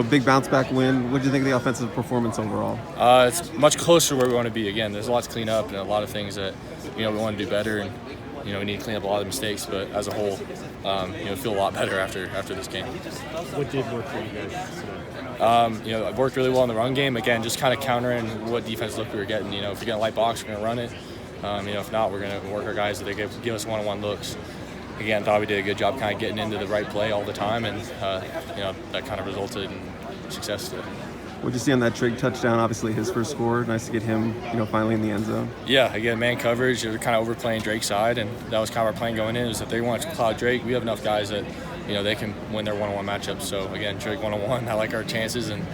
Big bounce back win. What did you think of the offensive performance overall? It's much closer to where we want to be. Again, there's a lot to clean up and a lot of things that we want to do better, and we need to clean up a lot of the mistakes. But as a whole, feel a lot better after this game. What did work for you guys today? It worked really well in the run game. Again, just kind of countering what defense look we were getting. If we're getting a light box, we're going to run it. If not, we're going to work our guys that they give us one-on-one looks. Again, thought we did a good job kind of getting into the right play all the time, and that kind of resulted in success today. What'd you see on that Trigg touchdown? Obviously, his first score. Nice to get him, finally in the end zone. Yeah, again, man coverage. They were kind of overplaying Drake's side, and that was kind of our plan going in. Is that they want to cloud Drake. We have enough guys that they can win their one-on-one matchups. So again, Trigg one-on-one. I like our chances, and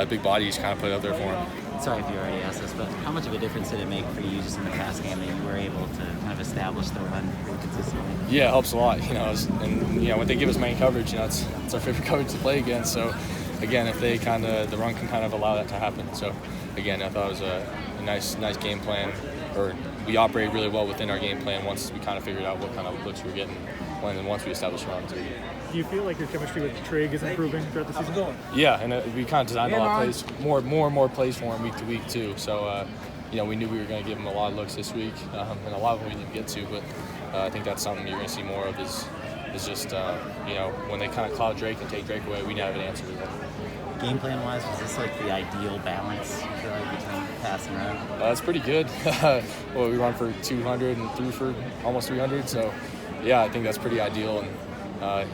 big bodies kind of put it up there for him. Sorry if you already asked this, but how much of a difference did it make for you just in the pass game that you were able to kind of establish the run pretty consistently? Yeah, it helps a lot. When they give us main coverage, it's our favorite coverage to play against. So again, if they the run can kind of allow that to happen. So again, I thought it was a nice game plan, or we operated really well within our game plan once we kind of figured out what kind of looks we were getting once we established runs. Do you feel like your chemistry with Trigg is improving throughout the season? Yeah, and we kind of designed a lot of plays, more and more plays for him week to week too. So we knew we were going to give him a lot of looks this week, and a lot of them we didn't get to. But I think that's something you're going to see more of is just when they kind of cloud Drake and take Drake away, we have an answer to that. Game plan wise, was this like the ideal balance you feel like between pass and run? It's pretty good. We run for 200 and threw for almost 300. So yeah, I think that's pretty ideal. And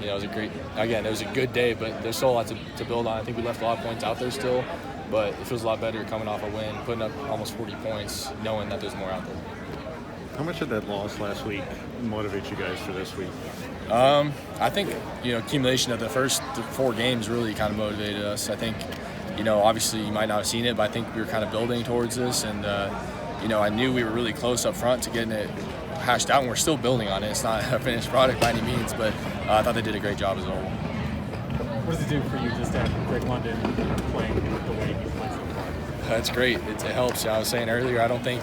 it was it was a good day, but there's still a lot to build on. I think we left a lot of points out there still, but it feels a lot better coming off a win, putting up almost 40 points, knowing that there's more out there. How much did that loss last week motivate you guys for this week? I think, accumulation of the first 4 games really kind of motivated us. I think, obviously you might not have seen it, but I think we were kind of building towards this, and, I knew we were really close up front to getting it hashed out, and we're still building on it. It's not a finished product by any means, but I thought they did a great job as a whole. What does it do for you just to have Greg London playing the way he plays so far? That's great. It helps. I was saying earlier, I don't think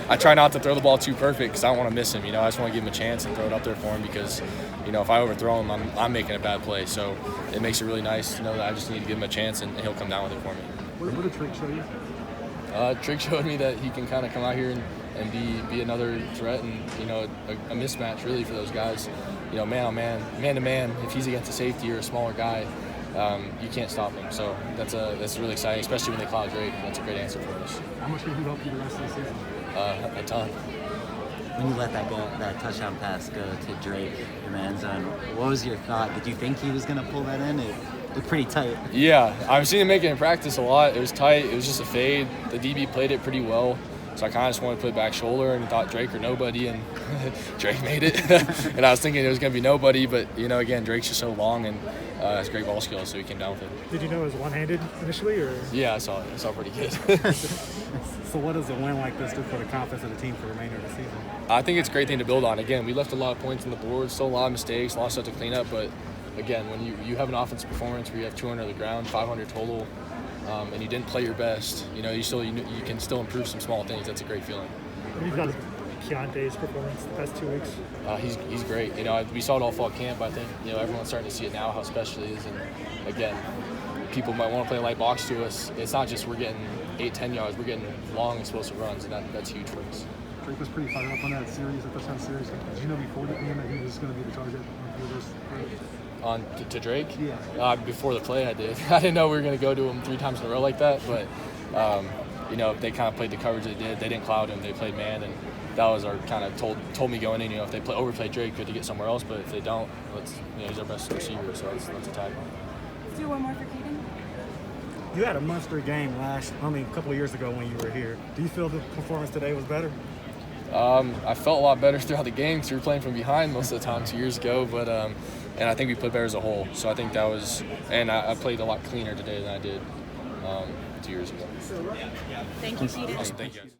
I try not to throw the ball too perfect because I don't want to miss him. I just want to give him a chance and throw it up there for him because, if I overthrow him, I'm making a bad play. So it makes it really nice to know that I just need to give him a chance and he'll come down with it for me. What did Trigg show you? Trigg showed me that he can kind of come out here and be another threat and a mismatch really for those guys. Man on man to man. If he's against a safety or a smaller guy, you can't stop him. So that's really exciting, especially when they cloud Drake. That's a great answer for us. How much did he help you the rest of the season? A ton. When you let that touchdown pass go to Drake in the end zone, what was your thought? Did you think he was going to pull that in? It looked pretty tight. Yeah, I've seen him make it in practice a lot. It was tight. It was just a fade. The DB played it pretty well. So I kind of just wanted to put back shoulder and thought Drake or nobody, and Drake made it. And I was thinking it was going to be nobody, but, again, Drake's just so long and has great ball skills, so he came down with it. Did you know it was one-handed initially? Or? Yeah, I saw it. I saw it pretty good. So what does a win like this do for the confidence of the team for the remainder of the season? I think it's a great thing to build on. Again, we left a lot of points on the board, still a lot of mistakes, a lot of stuff to clean up, but, again, when you have an offensive performance where you have 200 on the ground, 500 total, and you didn't play your best, you can still improve some small things. That's a great feeling. You've got Keontae's performance the past 2 weeks. He's great. We saw it all fall camp. I think everyone's starting to see it now how special he is. And again, people might want to play light box to us. It's not just we're getting 8-10 yards. We're getting long explosive runs, and that's huge for us. Drake was pretty fired up on that series, that touchdown series. Did you know before the game that he was going to be the target for this? To Drake? Yeah. Before the play, I did. I didn't know we were going to go to him 3 times in a row like that, but they kind of played the coverage they did. They didn't cloud him. They played man, and that was our kind of told me going in. If they overplay Drake, good to get somewhere else. But if they don't, he's our best receiver, so let's attack him. Let's do one more for Kedon. You had a monster game a couple of years ago when you were here. Do you feel the performance today was better? I felt a lot better throughout the game because we were playing from behind most of the time 2 years ago, but and I think we played better as a whole. So I think that was, and I played a lot cleaner today than I did 2 years ago. Thank you, Kedon. Awesome, thank you.